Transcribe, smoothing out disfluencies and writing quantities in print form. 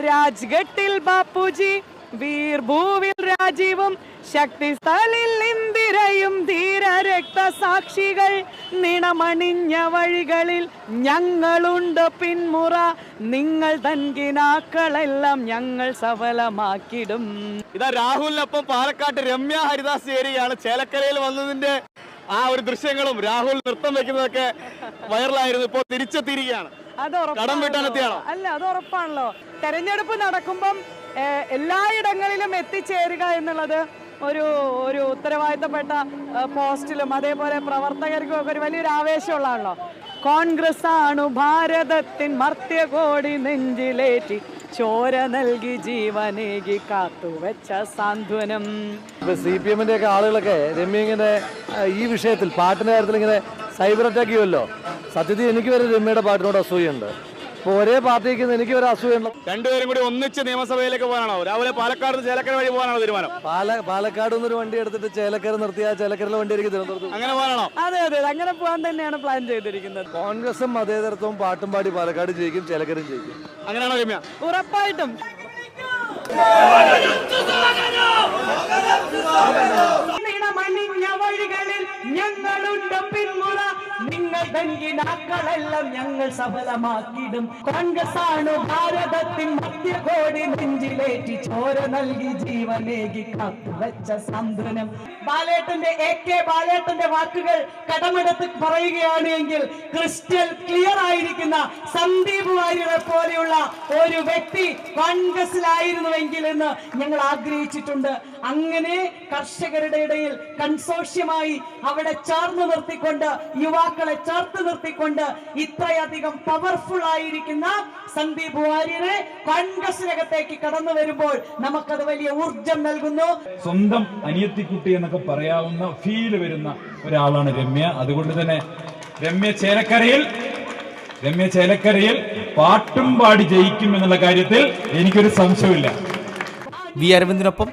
രാജ്ഘട്ടിൽ ബാപ്പുജി, വീർഭൂവിൽ രാജീവും, ശക്തിസ്ഥലിൽ ഇന്ദിരയും, ധീര രക്തസാക്ഷികൾ, നിണമണിഞ്ഞ വഴികളിൽ ഞങ്ങളുണ്ട് പിന്മുറ, നിങ്ങൾ തൻകിനാക്കളെല്ലാം ഞങ്ങൾ സഫലമാക്കിടും. ഇതാ രാഹുലിനൊപ്പം പാലക്കാട്ട് രമ്യ ഹരിദാസ് ചേരുകയാണ്. ചേലക്കരയിൽ വന്നതിന്റെ ആ ഒരു ദൃശ്യങ്ങളും രാഹുൽ നൃത്തം വെക്കുന്നതൊക്കെ വൈറലായിരുന്നു. ഇപ്പോൾ തിരിച്ചെത്തിയിരിക്കുകയാണ്. കടം വീട്ടാനെത്തിയാണോ? അല്ല, അത് ഉറപ്പാണല്ലോ. തെരഞ്ഞെടുപ്പ് നടക്കുമ്പം എല്ലായിടങ്ങളിലും എത്തിച്ചേരുക എന്നുള്ളത് ഒരു ഉത്തരവാദിത്തപ്പെട്ട പോസ്റ്റിലും അതേപോലെ പ്രവർത്തകർക്കും ഒക്കെ ഒരു വലിയൊരു ആവേശമുള്ളതാണല്ലോ. കോൺഗ്രസ് ആണു ഭാരതത്തിൻ മർത്യകോടി നെഞ്ചിലേറ്റി, ചോര നൽകി ജീവനേകി കാത്തുവെച്ച സാന്ത്വനം. CPM-ന്റെ ഒക്കെ ആളുകളൊക്കെ രമ്യ ഇങ്ങനെ ഈ വിഷയത്തിൽ പാട്ടിന്റെ കാര്യത്തിൽ ഇങ്ങനെ സൈബർ അറ്റാക്ക് ചെയ്യുമല്ലോ. സത്യത്തിൽ എനിക്ക് വരെ രമ്യയുടെ പാട്ടിനോട് അസൂയുണ്ട്. ഇപ്പോൾ ഒരേ പാർട്ടിക്ക് എനിക്ക് ഒരു അസൂയുണ്ട്. രണ്ടുപേരും കൂടി ഒന്നിച്ച് നിയമസഭയിലേക്ക് പോകാനാണോ? രാവിലെ പാലക്കാട് ചേലക്കര വഴി പോകാനാണോ തീരുമാനം? പാലക്കാട് നിന്നൊരു വണ്ടി എടുത്തിട്ട് ചേലക്കര നിർത്തിയാൽ ചേലക്കരയിലെ വണ്ടി ആയിരിക്കും തിരുവനന്തപുരത്ത്. അങ്ങനെ പോകാനാണോ? അതെ, അങ്ങനെ പോകാൻ തന്നെയാണ് പ്ലാൻ ചെയ്തിരിക്കുന്നത്. കോൺഗ്രസും മതേതരത്വവും പാട്ടും പാടി പാലക്കാട് ജയിക്കും, ചേലക്കരയും ജയിക്കും. അങ്ങനെയാണോ രമ്യ? ഉറപ്പായിട്ടും. വഴികളിൽ ഞങ്ങളുണ്ട് പിന്മുറ, നിങ്ങൾ തൻകിനാക്കളെല്ലാം ഞങ്ങൾ സഫലമാക്കിടും. കോൺഗ്രസ് ആണ് ഭാരതത്തിൻ മധ്യകോടി നെഞ്ചിലേറ്റി, ചോര നൽകി ജീവനേകി കാത്തുവെച്ച സാന്ത്വനം. ബാലേട്ടന്റെ വാക്കുകൾ കടമെടുത്ത് പറയുകയാണ് എങ്കിൽ ക്രിസ്റ്റൽ ക്ലിയർ ആയിരിക്കുന്ന സന്ദീപ് വാര്യരെ പോലെയുള്ള ഒരു വ്യക്തി കോൺഗ്രസിലായിരുന്നുവെങ്കിൽ എന്ന് ഞങ്ങൾ ആഗ്രഹിച്ചിട്ടുണ്ട്. അങ്ങനെ കർഷകരുടെ ഇടയിൽ കൺസോഷ്യമായി അവിടെ ചേർന്ന് നിർത്തിക്കൊണ്ട്, യുവാക്കളെ ചേർത്ത് നിർത്തിക്കൊണ്ട് ഇത്രയധികം പവർഫുൾ ആയിരിക്കുന്ന സന്ദീപ് വാര്യരെ കോൺഗ്രസിനകത്തേക്ക് കടന്നു വരുമ്പോൾ നമുക്കത് വലിയ ഊർജം നൽകുന്നു. സ്വന്തം അനിയത്തിക്കുട്ടി എന്നൊക്കെ പറയാവുന്ന ഫീൽ വരുന്ന ഒരാളാണ് രമ്യ. അതുകൊണ്ട് തന്നെ രമ്യ ചേലക്കരയിൽ പാട്ടും പാടി ജയിക്കും എന്നുള്ള കാര്യത്തിൽ എനിക്കൊരു സംശയമില്ല. വി അരവിന്ദിനൊപ്പം